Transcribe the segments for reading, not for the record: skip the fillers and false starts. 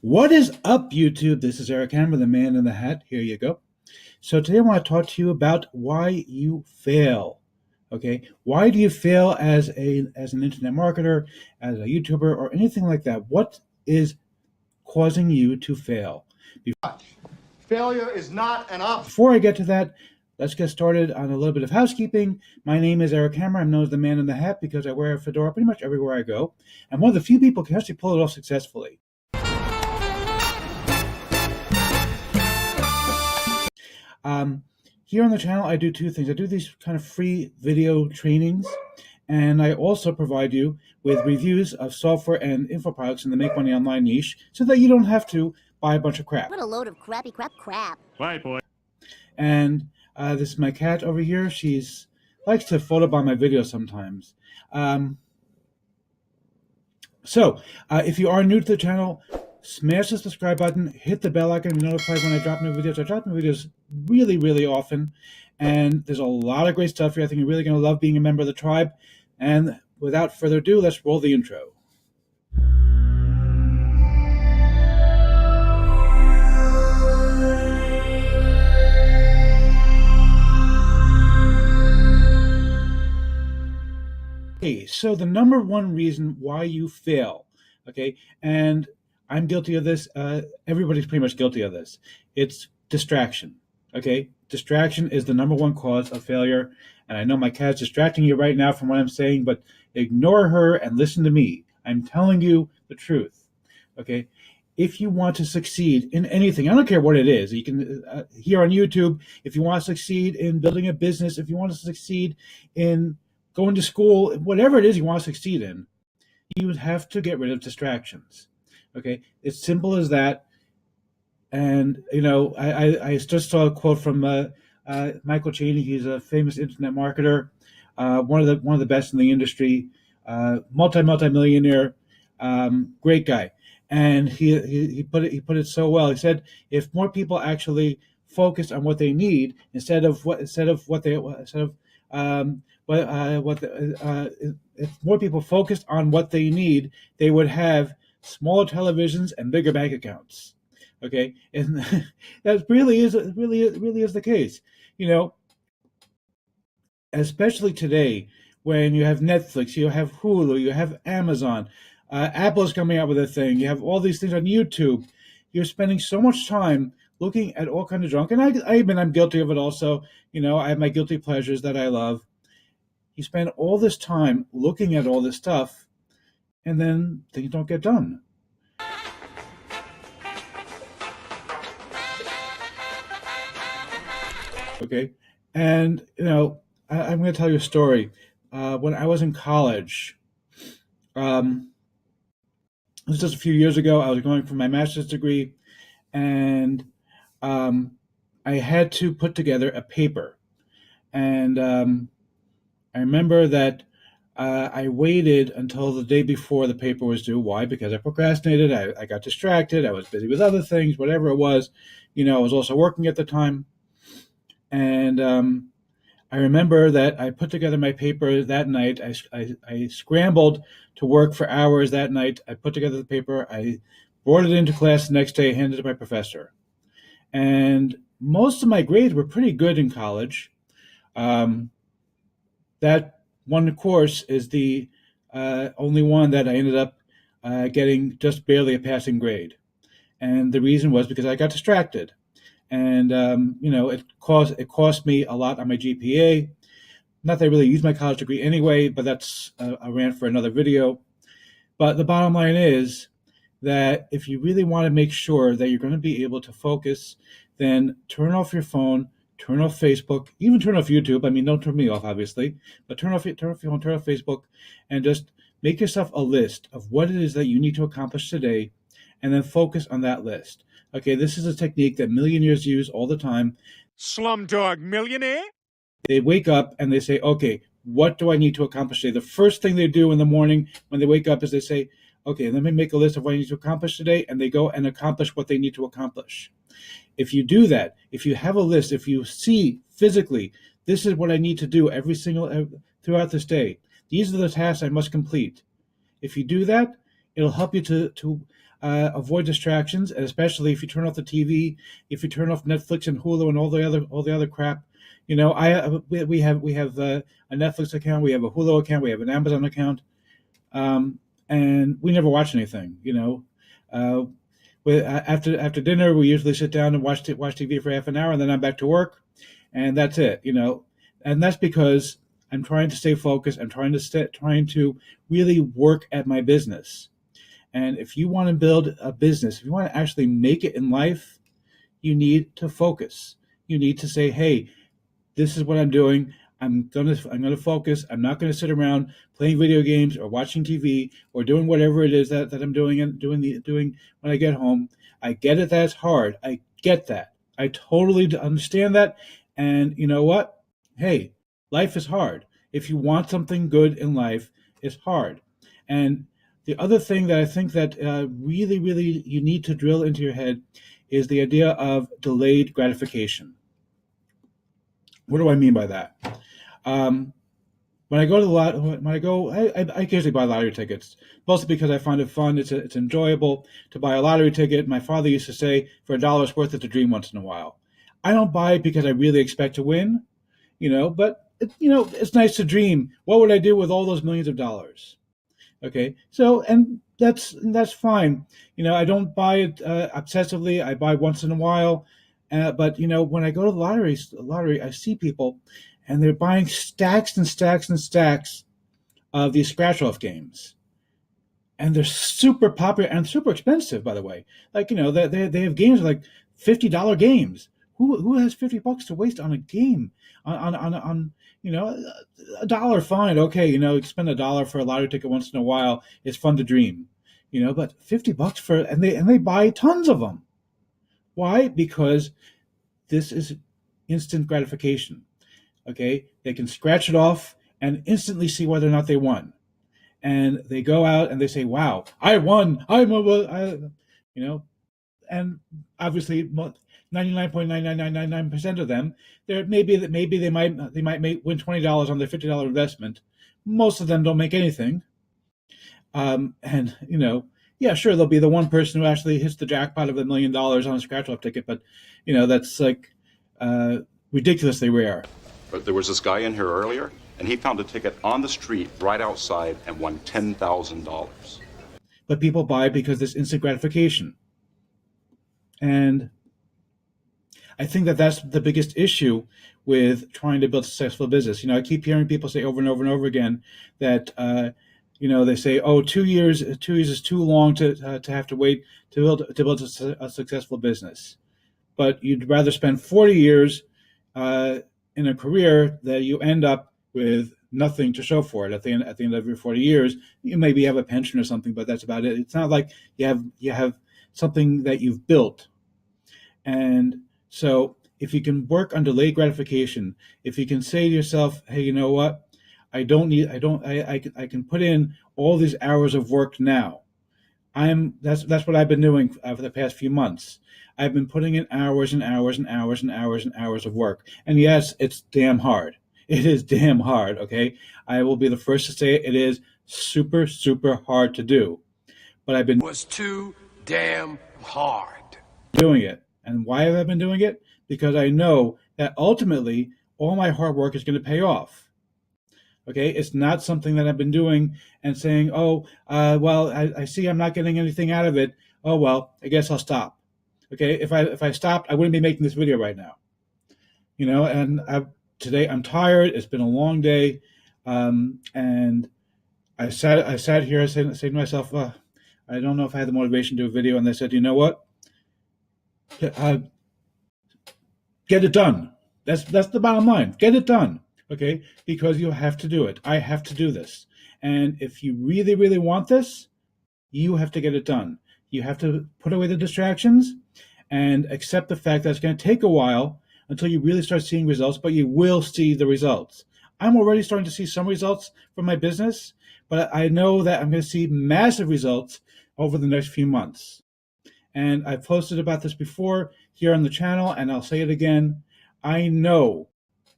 What is up, YouTube? This is Eric Hammer, the man in the hat. Here you go. So today I want to talk to you about why you fail. Okay, why do you fail as an internet marketer, as a YouTuber, or anything like that? What is causing you to fail? Failure is not an option. Before I get to that, let's get started on a little bit of housekeeping. My name is Eric Hammer. I'm known as the man in the hat because I wear a fedora pretty much everywhere I go. I'm one of the few people who can actually pull it off successfully. Here on the channel, I do two things. I do these kind of free video trainings, and I also provide you with reviews of software and info products in the Make Money Online niche so that you don't have to buy a bunch of crap. What a load of crappy crap. Right, boy. And this is my cat over here. She's likes to photobomb my videos sometimes. So if you are new to the channel, smash the subscribe button, hit the bell icon to be notified when I drop new videos. I drop new videos really often, and there's a lot of great stuff here. I think you're really going to love being a member of the tribe. And without further ado, let's roll the intro. Okay, so the number one reason why you fail, okay, and I'm guilty of this. Everybody's pretty much guilty of this. It's distraction. Okay, distraction is the number one cause of failure. And I know my cat's distracting you right now from what I'm saying, but ignore her and listen to me. I'm telling you the truth. Okay, if you want to succeed in anything, I don't care what it is. You can here on YouTube. If you want to succeed in building a business, if you want to succeed in going to school, whatever it is you want to succeed in, you would have to get rid of distractions. Okay, it's simple as that. And you know, I just saw a quote from Michael Cheney. He's a famous internet marketer, one of the best in the industry, multi-millionaire, great guy. And he put it so well. He said, if more people actually focused on what they need if more people focused on what they need, they would have smaller televisions and bigger bank accounts. Okay, and that really is the case. You know, especially today when you have Netflix, you have Hulu, you have Amazon, Apple's coming out with a thing. You have all these things on YouTube. You're spending so much time looking at all kinds of junk, and I'm guilty of it also. You know, I have my guilty pleasures that I love. You spend all this time looking at all this stuff, and then things don't get done. Okay, and you know, I'm going to tell you a story. When I was in college, this was just a few years ago. I was going for my master's degree, and I had to put together a paper. And I remember that I waited until the day before the paper was due. Why? Because I procrastinated. I got distracted. I was busy with other things, whatever it was. You know, I was also working at the time. And I remember that I put together my paper that night. I scrambled to work for hours that night. I put together the paper. I brought it into class the next day, handed it to my professor. And most of my grades were pretty good in college. That one course is the only one that I ended up getting just barely a passing grade. And the reason was because I got distracted. And, you know, it cost me a lot on my GPA. Not that I really used my college degree anyway, but that's a rant for another video. But the bottom line is that if you really want to make sure that you're going to be able to focus, then turn off your phone, turn off Facebook, even turn off YouTube. I mean, don't turn me off, obviously, but turn off your phone, turn off Facebook, and just make yourself a list of what it is that you need to accomplish today, and then focus on that list. Okay, this is a technique that millionaires use all the time. Slumdog Millionaire? They wake up and they say, okay, what do I need to accomplish today? The first thing they do in the morning when they wake up is they say, okay, let me make a list of what I need to accomplish today, and they go and accomplish what they need to accomplish. If you do that, if you have a list, if you see physically, this is what I need to do throughout this day. These are the tasks I must complete. If you do that, it'll help you to avoid distractions, and especially if you turn off the TV, if you turn off Netflix and Hulu and all the other crap. We have a Netflix account, we have a Hulu account, we have an Amazon account, and we never watch anything. After dinner, we usually sit down and watch TV for half an hour, and then I'm back to work, and that's it. And that's because I'm trying to stay focused. I'm trying to really work at my business. And if you want to build a business, if you want to actually make it in life, you need to focus. You need to say, "Hey, this is what I'm doing. I'm gonna focus. I'm not gonna sit around playing video games or watching TV or doing whatever it is that I'm doing and doing when I get home." I get it. That's hard. I get that. I totally understand that. And you know what? Hey, life is hard. If you want something good in life, it's hard. And the other thing that I think that really, really you need to drill into your head is the idea of delayed gratification. What do I mean by that? When I go to the lot, I occasionally buy lottery tickets, mostly because I find it fun. It's enjoyable to buy a lottery ticket. My father used to say, "For a dollar's worth, it's a dream once in a while." I don't buy it because I really expect to win, but it's nice to dream. What would I do with all those millions of dollars? Okay, so and that's fine. I don't buy it obsessively. I buy once in a while, but when I go to the lottery, I see people, and they're buying stacks and stacks and stacks of these scratch-off games, and they're super popular and super expensive, by the way. Like they have games like $50 games. Who has $50 to waste on a game? On a dollar, fine, okay. Spend $1 for a lottery ticket once in a while. It's fun to dream, but $50 and they buy tons of them. Why? Because this is instant gratification. Okay, they can scratch it off and instantly see whether or not they won, and they go out and they say, "Wow, I won! And obviously 99.99999% of them, maybe they might win $20 on their $50 investment. Most of them don't make anything, and yeah, sure, there'll be the one person who actually hits the jackpot of $1 million on a scratch-off ticket, but that's like ridiculously rare. But there was this guy in here earlier, and he found a ticket on the street right outside and won $10,000. But people buy because there's instant gratification. And I think that that's the biggest issue with trying to build a successful business. I keep hearing people say over and over and over again that, they say, "Oh, 2 years is too long to have to wait to build a successful business." But you'd rather spend 40 years in a career that you end up with nothing to show for it at the end of your 40 years. You maybe have a pension or something, but that's about it. It's not like you have something that you've built. And so if you can work on delayed gratification, if you can say to yourself, "Hey, you know what? I can put in all these hours of work now." That's what I've been doing for the past few months. I've been putting in hours and hours and hours and hours and hours of work. And yes, it's damn hard. It is damn hard, okay? I will be the first to say it is super, super hard to do. But I've been was too damn hard doing it. And why have I been doing it? Because I know that ultimately all my hard work is going to pay off. Okay, it's not something that I've been doing and saying, "Oh, well, I see I'm not getting anything out of it. Oh well, I guess I'll stop." Okay, if I stopped, I wouldn't be making this video right now. And today I'm tired. It's been a long day, and I sat here. I said to myself, I don't know if I had the motivation to do a video. And I said, "You know what? Get it done." That's the bottom line. Get it done. Okay, because you have to do it. I have to do this. And if you really, really want this, you have to get it done. You have to put away the distractions and accept the fact that it's going to take a while until you really start seeing results, but you will see the results. I'm already starting to see some results from my business, but I know that I'm going to see massive results over the next few months. And I've posted about this before here on the channel, and I'll say it again. I know,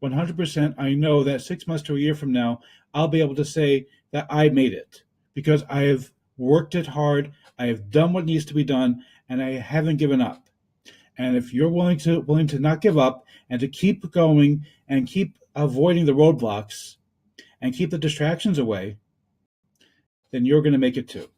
100%, I know that 6 months to a year from now, I'll be able to say that I made it because I have worked it hard. I have done what needs to be done, and I haven't given up. And if you're willing to not give up and to keep going and keep avoiding the roadblocks and keep the distractions away, then you're going to make it too.